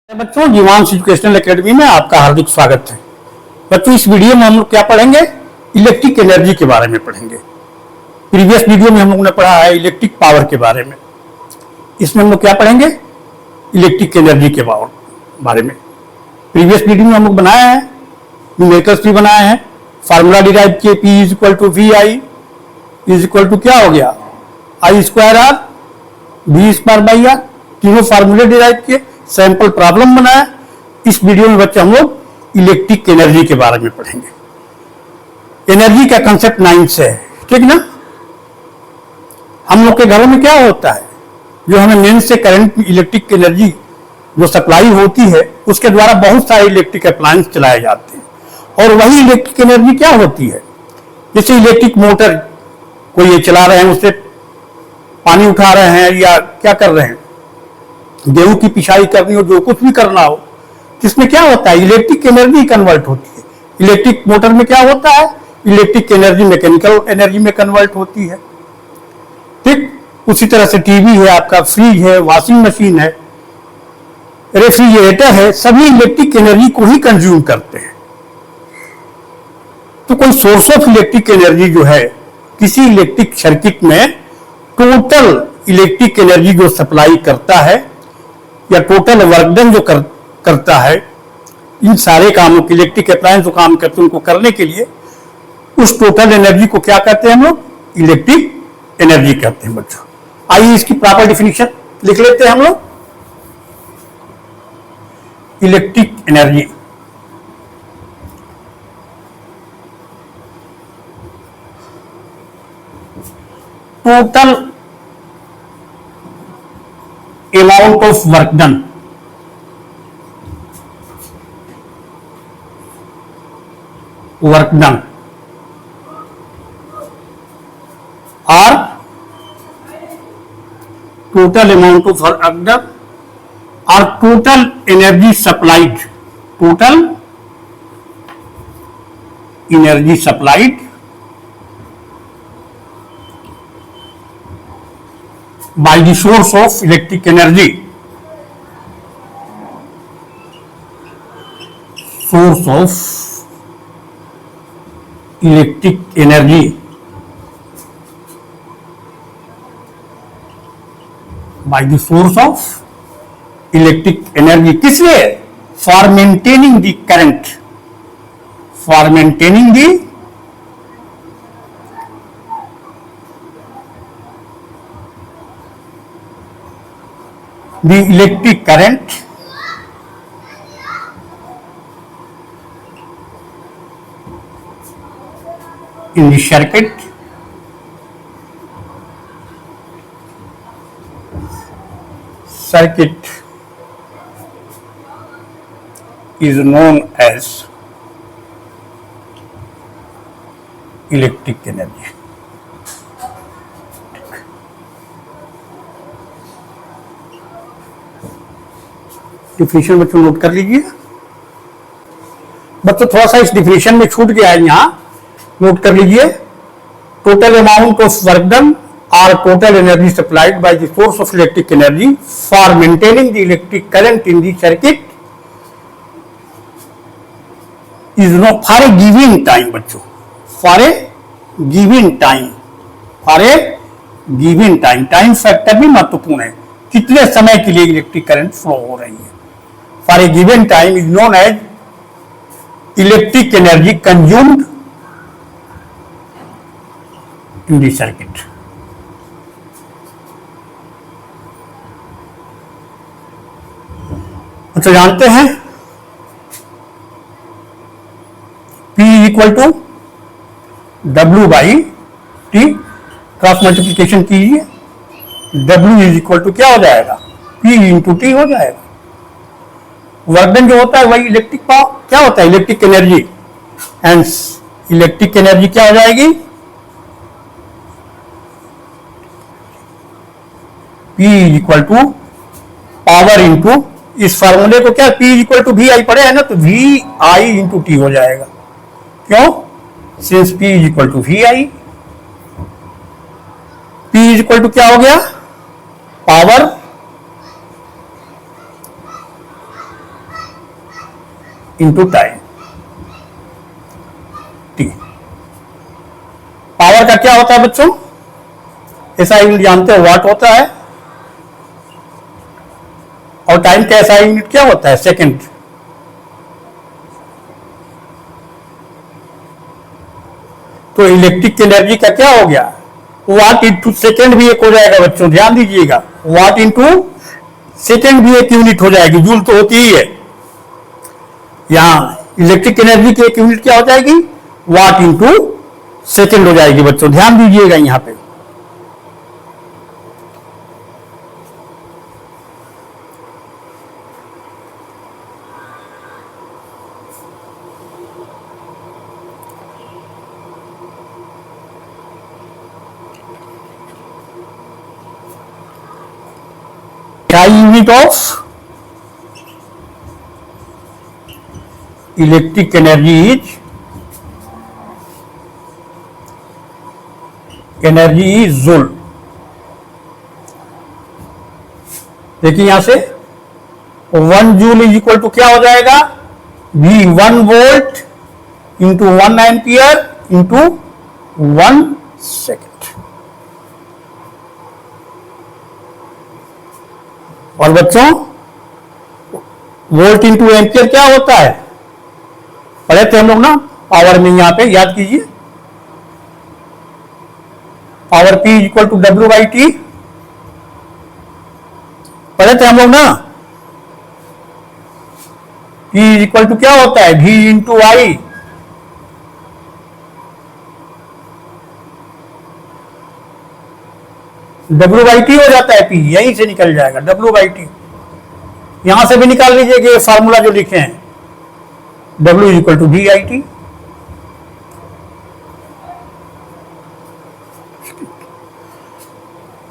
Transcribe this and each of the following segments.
बच्चों, जीवांश educational academy में आपका हार्दिक स्वागत है। बच्चों, इस वीडियो में हम लोग क्या पढ़ेंगे? इलेक्ट्रिक एनर्जी के बारे में पढ़ेंगे। प्रीवियस वीडियो में हम लोगों ने पढ़ा है इलेक्ट्रिक पावर के बारे में। इसमें हम लोग क्या पढ़ेंगे? इलेक्ट्रिक एनर्जी के बारे में। प्रीवियस वीडियो में हम लोग बनाया है, न्यूमेरिकल्स भी बनाए हैं, फार्मूला डिराइव किए, P is equal to V I is equal to क्या हो गया, I square R V square by R. तीनों फार्मूले डिराइव किए, सैंपल प्रॉब्लम बनाया। इस वीडियो में बच्चे हम लोग इलेक्ट्रिक एनर्जी के बारे में पढ़ेंगे। एनर्जी का कंसेप्ट 9 से है, ठीक ना? हम लोग के घरों में क्या होता है, जो हमें मेन से करंट इलेक्ट्रिक एनर्जी जो सप्लाई होती है, उसके द्वारा बहुत सारे इलेक्ट्रिक अप्लायंस चलाए जाते हैं। और वही इलेक्ट्रिक एनर्जी क्या होती है, जैसे इलेक्ट्रिक मोटर कोई ये चला रहे हैं, उससे पानी उठा रहे हैं या क्या कर रहे हैं, गेहूं की पिसाई करनी हो, जो कुछ भी करना हो, जिसमें क्या होता है, इलेक्ट्रिक एनर्जी कन्वर्ट होती है। इलेक्ट्रिक मोटर में क्या होता है, इलेक्ट्रिक एनर्जी मैकेनिकल एनर्जी में कन्वर्ट होती है। ठीक उसी तरह से टीवी है, आपका फ्रिज है, वॉशिंग मशीन है, रेफ्रिजरेटर है, सभी इलेक्ट्रिक एनर्जी को ही कंज्यूम करते हैं। तो कोई सोर्स ऑफ इलेक्ट्रिक एनर्जी जो है, किसी इलेक्ट्रिक सर्किट में टोटल इलेक्ट्रिक एनर्जी जो सप्लाई करता है या टोटल वर्क डन जो करता है, इन सारे कामों के इलेक्ट्रिक अप्लायंस जो काम करते हैं उनको करने के लिए, उस टोटल एनर्जी को क्या कहते हैं हम लोग? इलेक्ट्रिक एनर्जी कहते हैं। बच्चों, आइए इसकी प्रॉपर डिफिनीशन लिख लेते हैं हम लोग। Electric energy total amount of work done or total amount of work done or total energy supplied by the source of electric energy, by the source of electric energy, किस लिए? For maintaining the current, for maintaining the electric current in the circuit is known as electric energy. Definition बच्चों note कर लीजिए। बच्चों थोड़ा सा इस definition में छूट गया है, यहां नोट कर लीजिए। Total amount of work done और total energy supplied by the source of electric energy for maintaining the electric current in the circuit is no for a given time. बच्चों, for a given time, time factor भी महत्वपूर्ण है, कितने समय के लिए electric current flow हो रही है। For a given time is known as electric energy consumed in the circuit. अच्छा, जानते हैं P is equal to W by T, cross multiplication कीजिए, W is equal to क्या हो जाएगा? P into T हो जाएगा। वर्क डन जो होता है वही इलेक्ट्रिक पावर क्या होता है? Electric energy. And electric energy क्या हो जाएगी? P is equal to power into, इस फॉर्मूले को क्या P is equal to V I पढ़े है ना, तो वी आई इंटू टी हो जाएगा। क्यों? Since P is equal to V I, P is equal to क्या हो गया? Power into time T. पावर का क्या होता है बच्चों, ऐसा यूनिट जानते हो, वाट होता है, और टाइम का ऐसा यूनिट क्या होता है, सेकंड। तो इलेक्ट्रिक एनर्जी का क्या हो गया, वाट इंटू सेकेंड भी एक हो जाएगा बच्चों, ध्यान दीजिएगा, वाट इंटू सेकेंड भी एक यूनिट हो जाएगी, जूल तो होती ही है। यहां इलेक्ट्रिक एनर्जी की एक यूनिट क्या हो जाएगी, वाट इंटू सेकेंड हो जाएगी बच्चों, ध्यान दीजिएगा यहां पे। Unit of electric energy is joule. देखिए यहां से 1 जूल इज इक्वल टू क्या हो जाएगा, V 1 volt into 1 ampere into 1 second. और बच्चों वोल्ट इंटू एम्पियर क्या होता है, पढ़े थे हम लोग ना पावर में, यहां पे याद कीजिए, power P equal to W by T, पढ़े थे हम लोग ना। P इक्वल टू क्या होता है, V into I, W by T हो जाता है, P यहीं से निकल जाएगा, W बाई टी। यहां से भी निकाल लीजिए कि फार्मूला जो लिखे हैं, W is equal to D I T.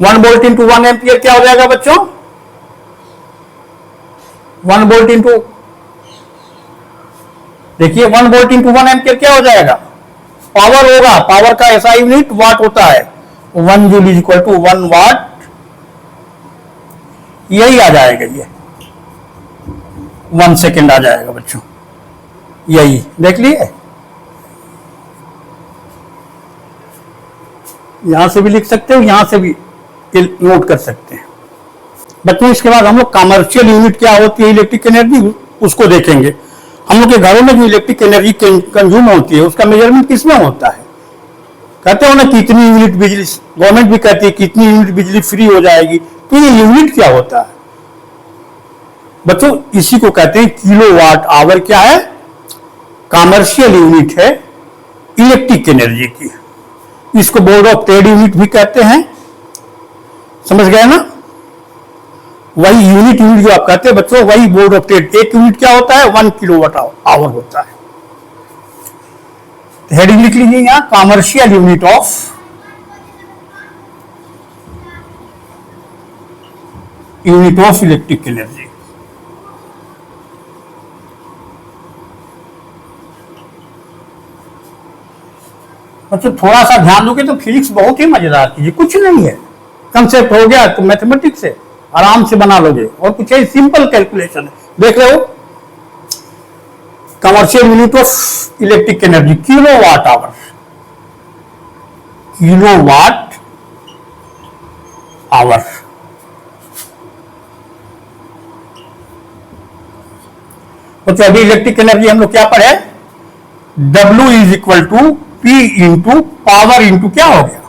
One volt into 1 ampere क्या हो जाएगा बच्चों, 1 वोल्ट इंटू, देखिए 1 वोल्ट इंटू 1 एम्पियर क्या हो जाएगा, पावर होगा, पावर का ऐसा यूनिट वाट होता है, 1 जूल इज इक्वल टू 1 वाट, यही आ जाएगा, ये 1 सेकेंड आ जाएगा बच्चों, यही देख लिए। यहां से भी लिख सकते हो, यहां से भी नोट कर सकते हैं बच्चों। इसके बाद हम लोग कमर्शियल यूनिट क्या होती है इलेक्ट्रिक एनर्जी, उसको देखेंगे। हम लोग के घरों में जो इलेक्ट्रिक एनर्जी कंज्यूम होती है उसका मेजरमेंट किसमें होता है, कहते हो ना कितनी यूनिट बिजली, गवर्नमेंट भी कहती है कितनी यूनिट बिजली फ्री हो जाएगी, तो ये यूनिट क्या होता है बच्चों, इसी को कहते हैं किलोवाट आवर। क्या है, कमर्शियल यूनिट है इलेक्ट्रिक एनर्जी की, इसको बोर्ड ऑफ ट्रेड यूनिट भी कहते हैं, समझ गए ना। वही यूनिट जो आप कहते हैं बच्चों, वही बोर्ड ऑफ ट्रेड, एक यूनिट क्या होता है, 1 किलोवाट आवर होता है। तो हेडिंग लिख लीजिए यहां, commercial unit of electric energy. बच्चों थोड़ा सा ध्यान दोगे तो फिजिक्स बहुत ही मजेदार चीज, कुछ नहीं है, कंसेप्ट हो गया तो मैथमेटिक्स से आराम से बना लोगे, और कुछ है सिंपल कैलकुलेशन है। देख रहे हो, commercial unit of electric energy kilowatt hour, kilowatt hour. तो अभी इलेक्ट्रिक एनर्जी हम लोग क्या पढ़े, W is equal to P into power into क्या हो गया,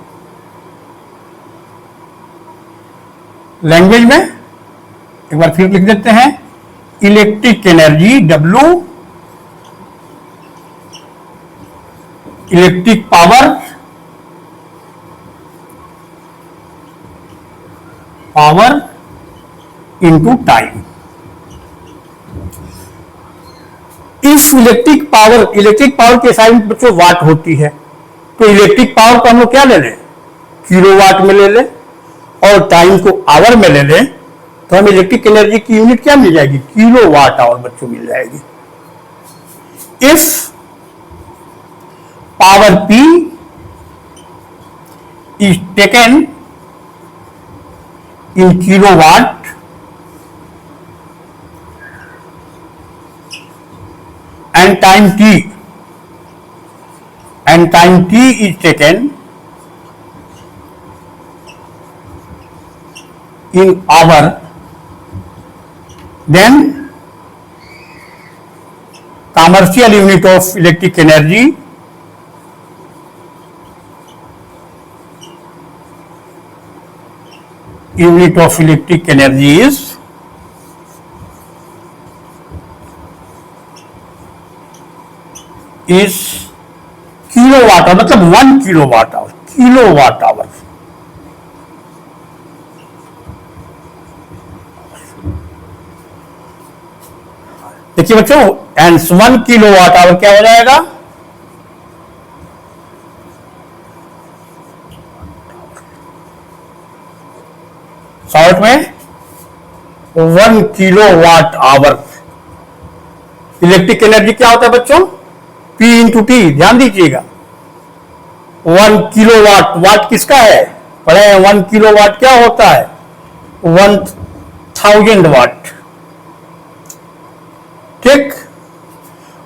लैंग्वेज में एक बार फिर लिख देते हैं, electric energy W, electric power, power into time. इस इलेक्ट्रिक पावर के साइन बच्चों वाट होती है, तो इलेक्ट्रिक पावर को हम लोग क्या ले लें, किलोवाट में ले लें, और टाइम को आवर में ले लें, तो हमें इलेक्ट्रिक एनर्जी की यूनिट क्या मिल जाएगी, किलोवाट आवर बच्चों मिल जाएगी। If power P is taken in kilowatt, and time t is taken in hour, then commercial unit of electric energy is kilowatt hour, मतलब 1 किलोवाट आवर। देखिए बच्चों, एंड 1 किलोवाट आवर क्या हो जाएगा? शॉर्ट में 1 kilowatt our. Electric energy क्या होता है बच्चों? P into T. ध्यान दीजिएगा, 1 किलोवाट, वाट किसका है? पढ़े 1 किलोवाट क्या होता है? 1000 वाट। ठीक,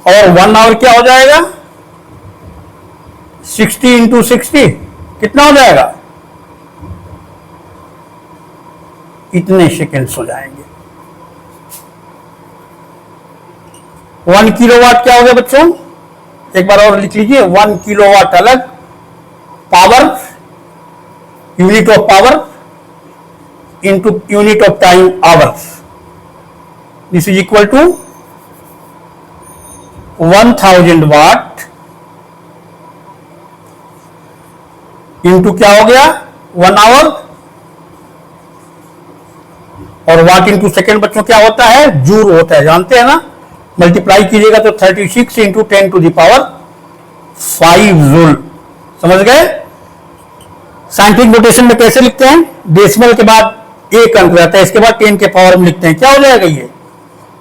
और 1 आवर क्या हो जाएगा? 60 इंटू 60 कितना हो जाएगा? इतने सेकेंड्स हो जाएंगे। 1 किलोवाट क्या हो गया बच्चों? एक बार और लिख लीजिए, 1 किलोवाट अलग, power, unit of power into unit of time hours, this is equal to 1000 watt into क्या हो गया? 1 आवर, और वाट इंटू सेकेंड बच्चों क्या होता है? जूल होता है, जानते हैं ना? मल्टीप्लाई कीजिएगा तो 36 into 10 to the power 5 joule. समझ गए? साइंटिफिक नोटेशन में कैसे लिखते हैं? डेसिमल के बाद एक अंक रहता है, इसके बाद 10 के पावर में लिखते हैं। क्या हो जाएगा ये?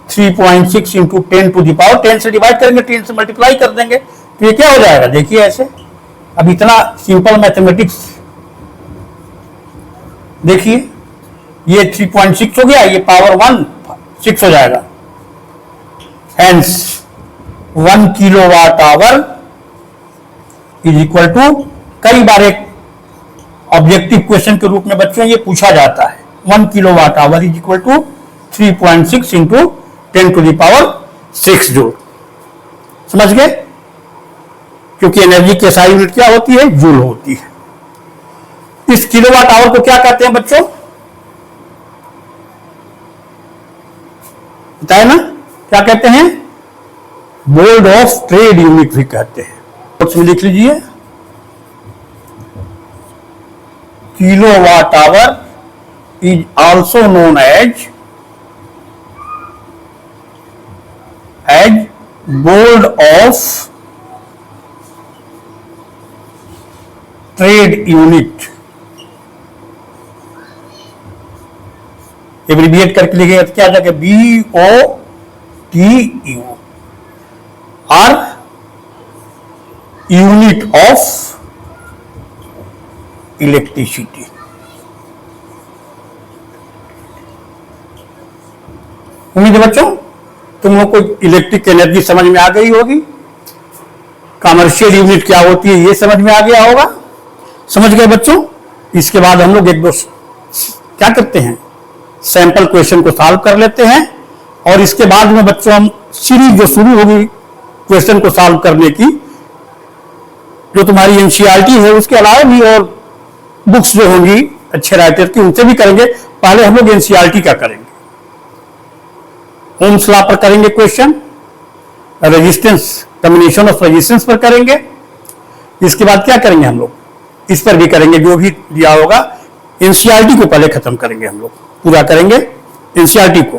3.6 इंटू 10 टू द पावर, 10 से डिवाइड करेंगे, 10 से मल्टीप्लाई कर देंगे, तो ये क्या हो जाएगा? देखिए ऐसे। अब इतना सिंपल मैथमेटिक्स देखिए, ये 3.6 हो गया, ये पावर 1 6 हो जाएगा। Hence 1 kilowatt hour is equal to, कई बार एक ऑब्जेक्टिव क्वेश्चन के रूप में बच्चों ये पूछा जाता है, 1 kilowatt hour is equal to 3.6 into 10 to the power 6 joule. समझ गए? क्योंकि एनर्जी की SI यूनिट क्या होती है? जूल होती है। इस किलोवाट आवर को क्या कहते हैं बच्चों? बताए ना, क्या कहते हैं? बोर्ड ऑफ ट्रेड यूनिट भी कहते हैं। उसमें लिख लीजिए, kilowatt hour is also known as board of trade unit. Abbreviate करके लिखिएगा तो क्या जाएगा? BOTU, और यूनिट ऑफ इलेक्ट्रिसिटी। उम्मीद है बच्चों तुम लोग को इलेक्ट्रिक एनर्जी समझ में आ गई होगी, कमर्शियल यूनिट क्या होती है ये समझ में आ गया होगा। समझ गए बच्चों? इसके बाद हम लोग एक दो क्या करते हैं, सैंपल क्वेश्चन को सॉल्व कर लेते हैं, और इसके बाद में बच्चों हम सीरीज जो शुरू होगी क्वेश्चन को सॉल्व करने की, जो तुम्हारी एनसीईआरटी है उसके अलावा भी और बुक्स जो होंगी अच्छे राइटर की उनसे भी करेंगे। पहले हम लोग एनसीईआरटी का करेंगे, ओम्स लॉ पर करेंगे question, resistance, combination of resistance पर करेंगे। इसके बाद क्या करेंगे हम लोग, इस पर भी करेंगे, जो भी दिया होगा। एनसीईआरटी को पहले खत्म करेंगे, हम लोग पूरा करेंगे एनसीईआरटी को।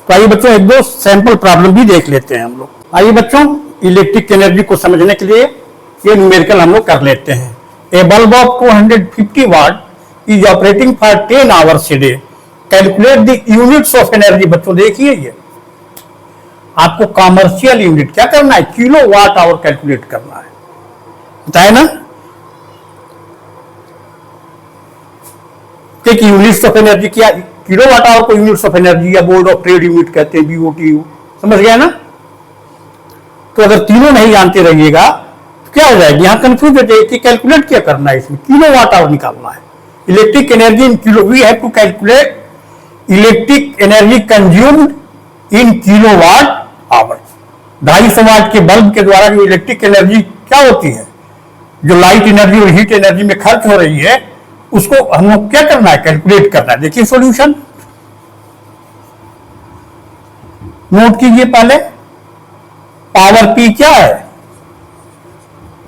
तो आइए बच्चों एक दो सैंपल प्रॉब्लम भी देख लेते हैं हम लोग। आइए बच्चों, इलेक्ट्रिक एनर्जी को समझने के लिए ये न्यूमेरिकल हम लोग कर लेते हैं। A bulb of 250 watt is operating for 10 hours a day, calculate the units of energy. बच्चों देखिए, ये आपको कॉमर्शियल यूनिट क्या करना है, किलो वाट आवर कैलकुलेट करना है, बताए ना। कि यूनिट्स ऑफ एनर्जी क्या, किलो वाट आवर को यूनिट्स ऑफ एनर्जी या बोर्ड ऑफ ट्रेड यूनिट कहते हैं, BOTU। समझ गया ना। तो अगर तीनों नहीं जानते रहिएगा तो क्या हो जाएगा, यहां कंफ्यूज हो जाएगी कि कैलकुलेट क्या करना है, इसमें किलो वाट आवर निकालना है। Electric energy in kilo, we have to calculate electric energy consumed in kilo watt hour. 250 watt के बल्ब के द्वारा जो इलेक्ट्रिक एनर्जी क्या होती है, जो लाइट एनर्जी और हीट एनर्जी में खर्च हो रही है, उसको हम लोग क्या करना है, कैलकुलेट करना है। देखिए सॉल्यूशन नोट कीजिए पहले। पावर पी क्या है,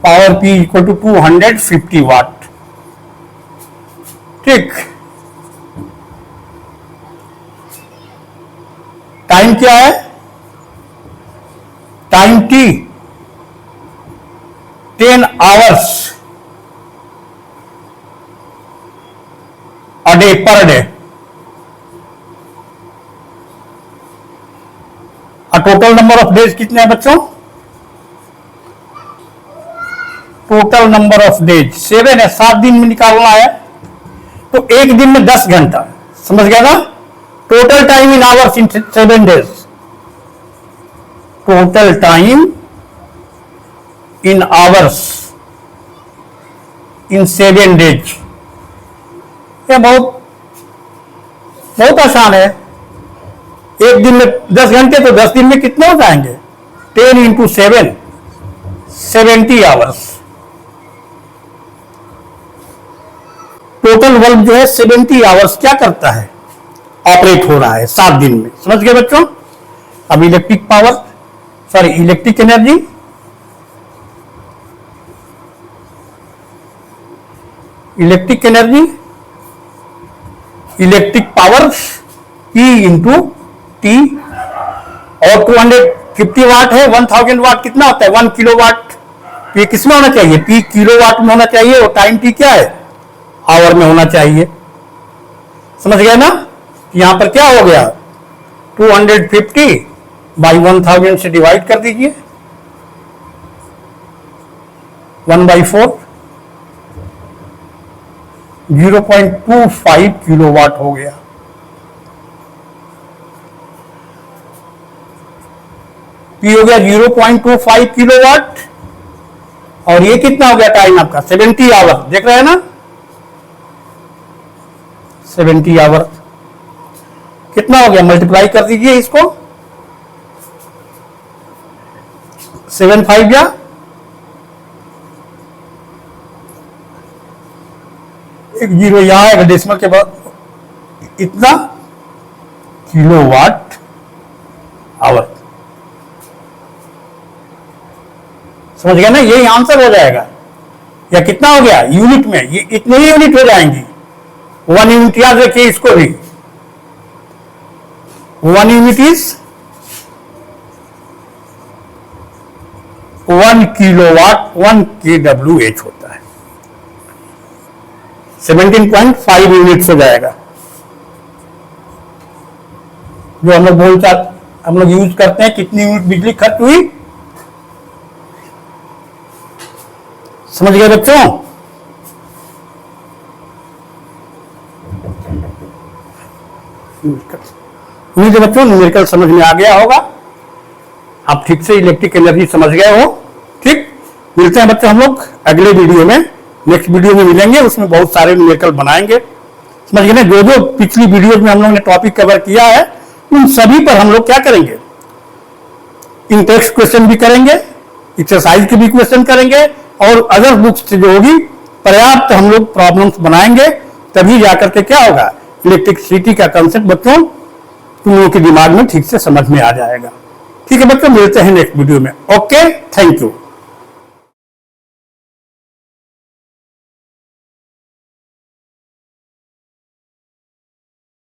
पावर पी इक्वल टू 250 वाट, ठीक। टाइम क्या है, time T 10 hours a day, per day. Total number of days कितने हैं बच्चों, टोटल नंबर ऑफ डेज 7 है, 7 दिन में निकालना है, तो एक दिन में 10 घंटा, समझ गया ना। Total time in hours in 7 days, total time in hours in 7 days. ये बहुत बहुत आसान है। एक दिन में 10 घंटे, तो 10 दिन में कितने हो जाएंगे, 10 इंटू 7, 70 आवर्स। टोटल बल्ब जो है 70 आवर्स क्या करता है, ऑपरेट हो रहा है 7 दिन में, समझ गए बच्चों। अब electric power, sorry electric energy, electric energy, electric power P into T, और 250 वाट है, 1000 वाट कितना होता है, 1 किलो वाट। ये किसमें होना चाहिए, P किलो वाट में होना चाहिए, और टाइम T क्या है, आवर में होना चाहिए, समझ गए ना। यहां पर क्या हो गया, 250 बाई 1000 से डिवाइड कर दीजिए, 1/4, 0.25 किलो वाट हो गया। P हो गया 0.25 किलो वाट, और ये कितना हो गया टाइम आपका, 70 आवर, देख रहे हैं ना, 70 आवर कितना हो गया, मल्टीप्लाई कर दीजिए इसको, 7/5 या एक जीरो यहां है डेसिमल के बाद, इतना किलो वाट आवर, समझ गया ना। यही आंसर हो जाएगा, या कितना हो गया यूनिट में, ये इतने ही यूनिट हो जाएंगी। 1 यूनिट याद रखिए इसको भी, 1 यूनिट इज 1 किलोवाट, 1 kWh होता है, 17.5 यूनिट्स हो जाएगा। जो हम लोग हम लोग यूज करते हैं, कितनी यूनिट बिजली खर्च हुई, समझ गए बच्चों। उम्मीद है बच्चों न्यूमेरिकल समझ में आ गया होगा, आप ठीक से इलेक्ट्रिक एनर्जी समझ गए हो, ठीक। मिलते हैं बच्चों हम लोग अगले वीडियो में, नेक्स्ट वीडियो में मिलेंगे, उसमें बहुत सारे न्यूमेरिकल बनाएंगे, समझ गए ना। जो जो पिछली वीडियोज में हम लोग ने टॉपिक कवर किया है, उन सभी पर हम लोग क्या करेंगे, इन टेक्स्ट क्वेश्चन भी करेंगे, एक्सरसाइज के भी क्वेश्चन करेंगे, और अदर बुक्स से जो होगी पर्याप्त हम लोग प्रॉब्लम्स बनाएंगे, तभी जाकर के क्या होगा, इलेक्ट्रिसिटी का कंसेप्ट बच्चों तुम लोगों के दिमाग में ठीक से समझ में आ जाएगा। ठीक है बच्चों, मिलते हैं नेक्स्ट वीडियो में। Okay, thank you.